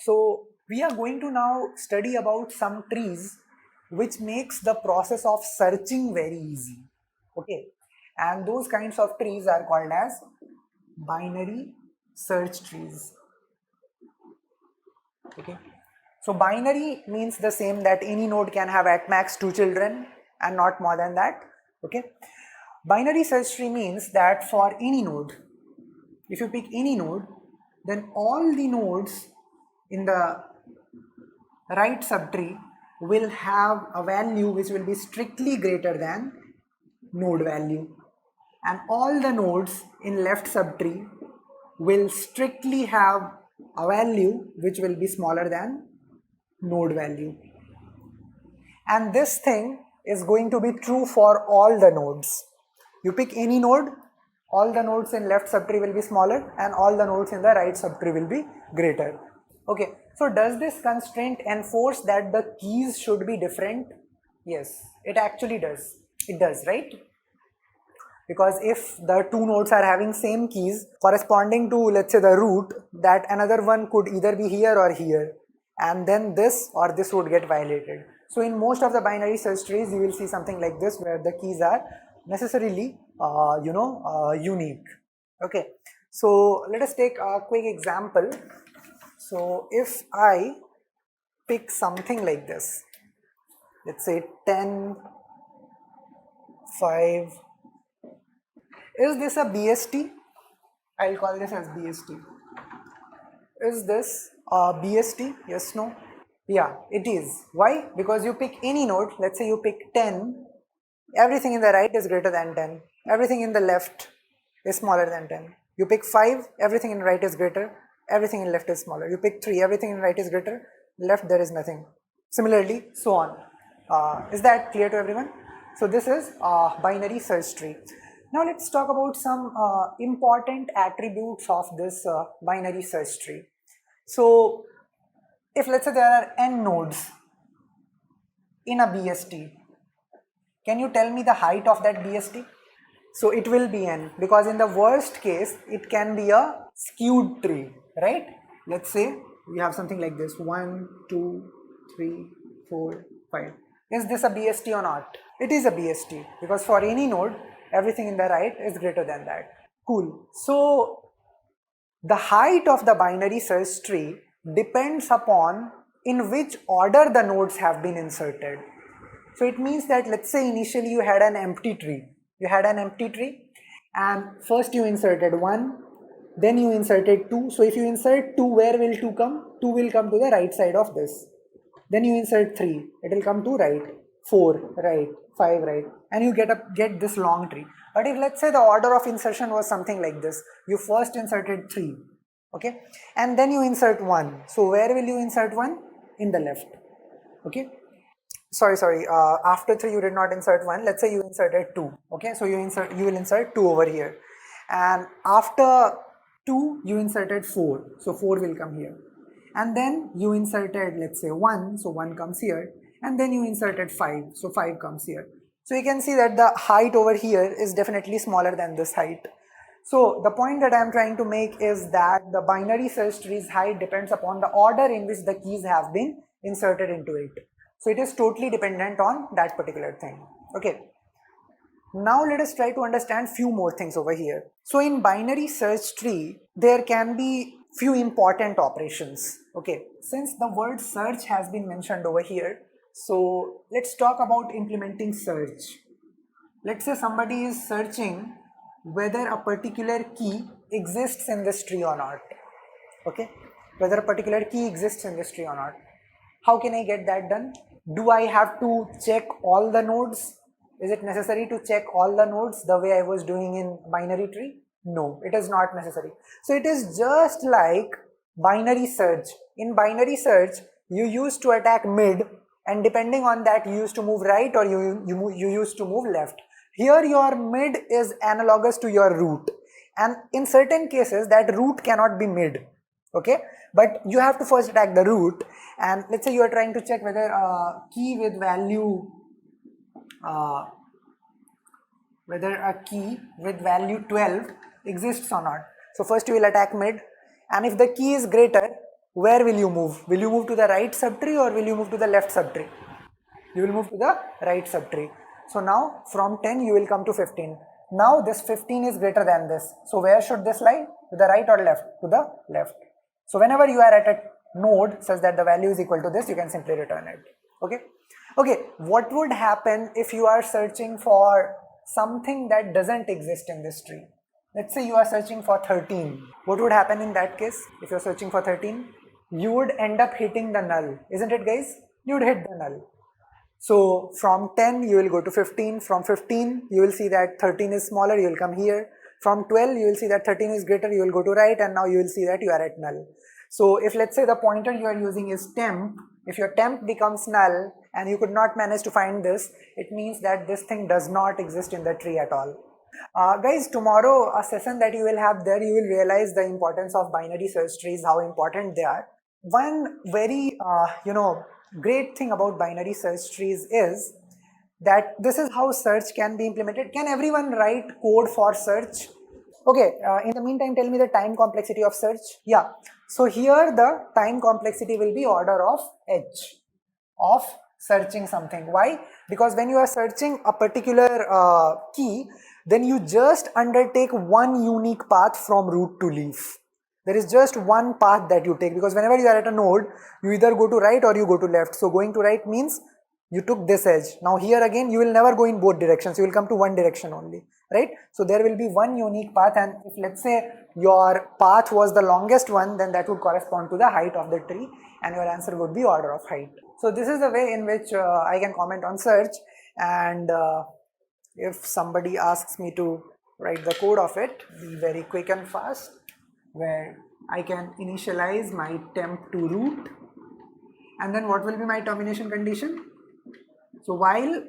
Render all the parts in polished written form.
So we are going to now study about some trees which makes the process of searching very easy. Okay, and those kinds of trees are called as binary search trees. Okay, so binary means the same, that any node can have at max 2 children and not more than that. Okay, binary search tree means that for any node, if you pick any node, then all the nodes in the right subtree will have a value which will be strictly greater than node value, and all the nodes in left subtree will strictly have a value which will be smaller than node value. And this thing is going to be true for all the nodes. You pick any node, all the nodes in left subtree will be smaller and all the nodes in the right subtree will be greater. Okay, so does this constraint enforce that the keys should be different? Yes, it actually does. It does, right? Because if the two nodes are having same keys corresponding to, let's say, the root, that another one could either be here or here, and then this or this would get violated. So in most of the binary search trees you will see something like this, where the keys are necessarily unique. Okay, so let us take a quick example. So if I pick something like this, let's say 10, 5, is this a BST? I'll call this as BST. Is this a BST? Yes, no? Yeah, it is. Why? Because you pick any node, let's say you pick 10, everything in the right is greater than 10, everything in the left is smaller than 10. You pick 5, everything in right is greater, everything in left is smaller. You pick 3, everything in right is greater, left there is nothing. Similarly, so on. Is that clear to everyone? So this is a binary search tree. Now let's talk about some important attributes of this binary search tree. So if let's say there are n nodes in a BST, can you tell me the height of that BST? So it will be n, because in the worst case it can be a skewed tree, right? Let's say we have something like this: 1, 2, 3, 4, 5. Is this a BST or not? It is a BST, because for any node everything in the right is greater than that. Cool. So the height of the binary search tree depends upon in which order the nodes have been inserted. So it means that, let's say initially you had an empty tree. You had an empty tree and first you inserted 1, then you inserted 2. So if you insert 2, where will 2 come? 2 will come to the right side of this. Then you insert 3, it will come to right, 4 right, 5 right, and you get this long tree. But if let's say the order of insertion was something like this, you first inserted 3, okay, and then you insert 1. So where will you insert 1? In the left. Okay, sorry, after 3 you did not insert 1. Let's say you inserted 2. Okay, so you will insert 2 over here, and after 2 you inserted 4, so 4 will come here, and then you inserted, let's say 1, so 1 comes here, and then you inserted 5, so 5 comes here. So you can see that the height over here is definitely smaller than this height. So the point that I am trying to make is that the binary search tree's height depends upon the order in which the keys have been inserted into it. So it is totally dependent on that particular thing. Okay. Now let us try to understand few more things over here. So in binary search tree, there can be few important operations. Okay, since the word search has been mentioned over here, so let's talk about implementing search. Let's say somebody is searching whether a particular key exists in this tree or not. Okay, whether a particular key exists in this tree or not. How can I get that done? Do I have to check all the nodes? Is it necessary to check all the nodes the way I was doing in binary tree? No, it is not necessary. So it is just like binary search. In binary search, you used to attack mid, and depending on that you used to move right or you used to move left. Here your mid is analogous to your root, and in certain cases that root cannot be mid. Okay, but you have to first attack the root, and let's say you are trying to check whether a key with value 12 exists or not. So first you will attack mid, and if the key is greater, where will you move? Will you move to the right subtree or will you move to the left subtree? You will move to the right subtree. So now from 10 you will come to 15. Now this 15 is greater than this. So where should this lie? To the right or left? To the left. So whenever you are at a node such that the value is equal to this, you can simply return it. Okay. Okay. What would happen if you are searching for something that doesn't exist in this tree? Let's say you are searching for 13. What would happen in that case? If you're searching for 13, you would end up hitting the null. Isn't it, guys? You would hit the null. So from 10 you will go to 15, from 15 you will see that 13 is smaller, you will come here. From 12 you will see that 13 is greater, you will go to right, and now you will see that you are at null. So if let's say the pointer you are using is temp, if your temp becomes null and you could not manage to find this, it means that this thing does not exist in the tree at all. Guys, tomorrow a session that you will have there, you will realize the importance of binary search trees, how important they are. One very great thing about binary search trees is that this is how search can be implemented. Can everyone write code for search? Okay, in the meantime, tell me the time complexity of search. Yeah, so here the time complexity will be order of h of searching something. Why? Because when you are searching a particular key, then you just undertake one unique path from root to leaf. There is just one path that you take, because whenever you are at a node, you either go to right or you go to left. So going to right means you took this edge. Now here again, you will never go in both directions. You will come to one direction only, right? So there will be one unique path, and if let's say your path was the longest one, then that would correspond to the height of the tree, and your answer would be order of height. So this is the way in which I can comment on search, and if somebody asks me to write the code of it, be very quick and fast, where I can initialize my temp to root, and then what will be my termination condition? So while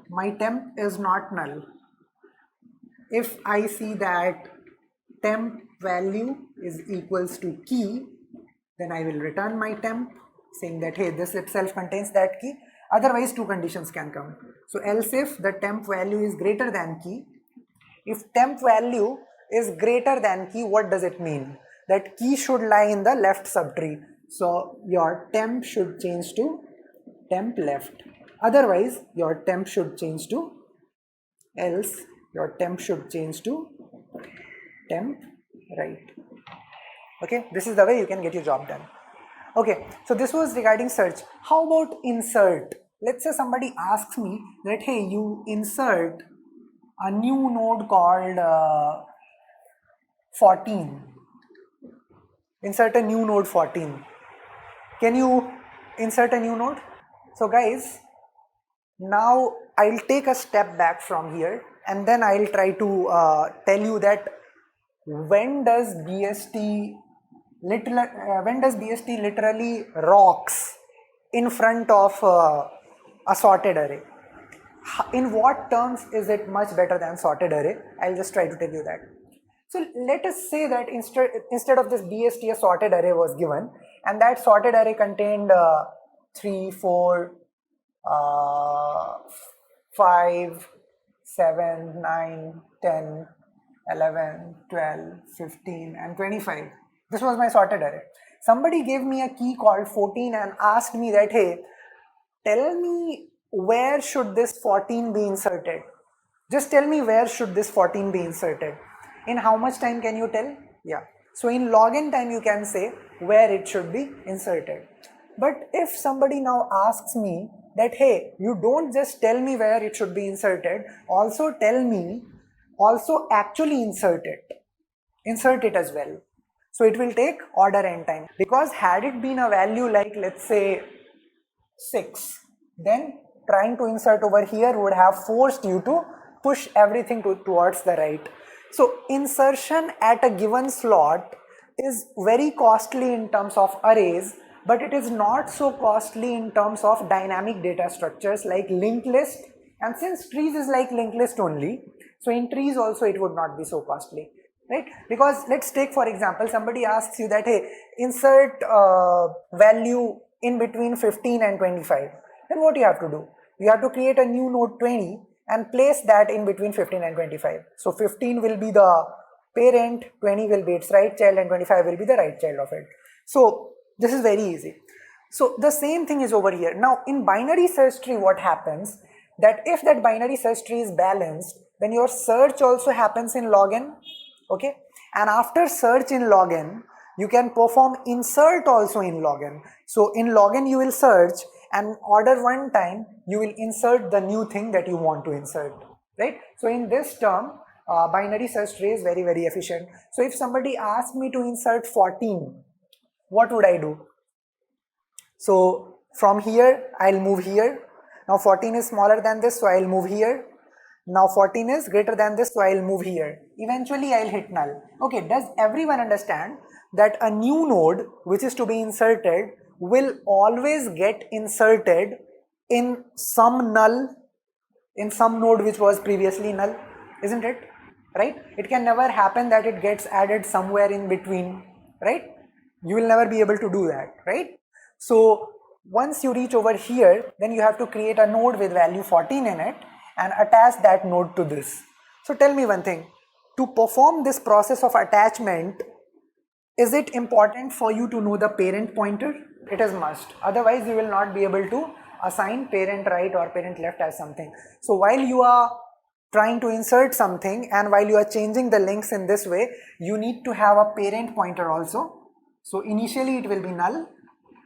my temp is not null, if I see that temp value is equals to key, then I will return my temp saying that hey, this itself contains that key. Otherwise two conditions can come. So else if the temp value is greater than key, if temp value is greater than key, what does it mean? That key should lie in the left subtree. So your temp should change to temp left. Otherwise, your temp should change to, else your temp should change to temp right. Okay, this is the way you can get your job done. Okay, so this was regarding search. How about insert? Let's say somebody asks me that hey, you insert a new node called 14. Insert a new node 14. Can you insert a new node? So guys, now I'll take a step back from here, and then I'll try to tell you that when does BST literally rocks in front of a sorted array. In what terms is it much better than sorted array? I'll just try to tell you that. So let us say that instead of this BST, a sorted array was given, and that sorted array contained 3, 4, 5, 7, 9, 10, 11, 12, 15 and 25. This was my sorted array. Somebody gave me a key called 14 and asked me that hey, tell me where should this 14 be inserted. Just tell me where should this 14 be inserted. In how much time can you tell? Yeah. So in log n time you can say where it should be inserted. But if somebody now asks me that hey, you don't just tell me where it should be inserted, also tell me, also actually insert it as well. So it will take order n time, because had it been a value like let's say 6, then trying to insert over here would have forced you to push everything towards the right. So insertion at a given slot is very costly in terms of arrays, but it is not so costly in terms of dynamic data structures like linked list. And since trees is like linked list only, so in trees also it would not be so costly, right? Because let's take for example, somebody asks you that hey, insert value in between 15 and 25. Then what you have to do? You have to create a new node 20 and place that in between 15 and 25. So 15 will be the parent, 20 will be its right child, and 25 will be the right child of it. So This is very easy. So the same thing is over here. Now in binary search tree, what happens that if that binary search tree is balanced, then your search also happens in log n, okay? And after search in log n, you can perform insert also in log n. So in log n you will search, and order one time you will insert the new thing that you want to insert, right? So in this term, binary search tree is very, very efficient. So if somebody asks me to insert 14, what would I do? So from here I'll move here. Now 14 is smaller than this, so I'll move here. Now 14 is greater than this, so I'll move here. Eventually I'll hit null. Okay, does everyone understand that a new node which is to be inserted will always get inserted in some null, in some node which was previously null, isn't it? Right? It can never happen that it gets added somewhere in between, right? You will never be able to do that, right? So once you reach over here, then you have to create a node with value 14 in it and attach that node to this. So tell me one thing, to perform this process of attachment, is it important for you to know the parent pointer? It is must. Otherwise you will not be able to assign parent right or parent left as something. So while you are trying to insert something and while you are changing the links in this way, you need to have a parent pointer also. So initially it will be null,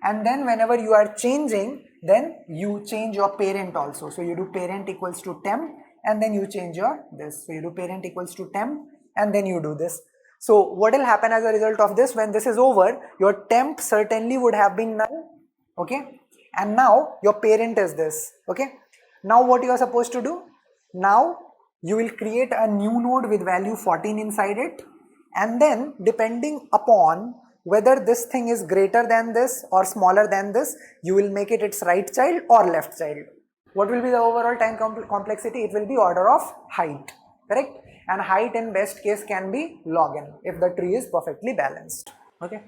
and then whenever you are changing, then you change your parent also. So you do parent equals to temp, and then you change your this. So you do parent equals to temp, and then you do this. So what will happen as a result of this, when this is over, your temp certainly would have been null, okay? And now your parent is this, okay? Now what you are supposed to do? Now you will create a new node with value 14 inside it, and then depending upon whether this thing is greater than this or smaller than this, you will make it its right child or left child. What will be the overall time complexity? It will be order of height, correct? And height in best case can be log n if the tree is perfectly balanced, okay?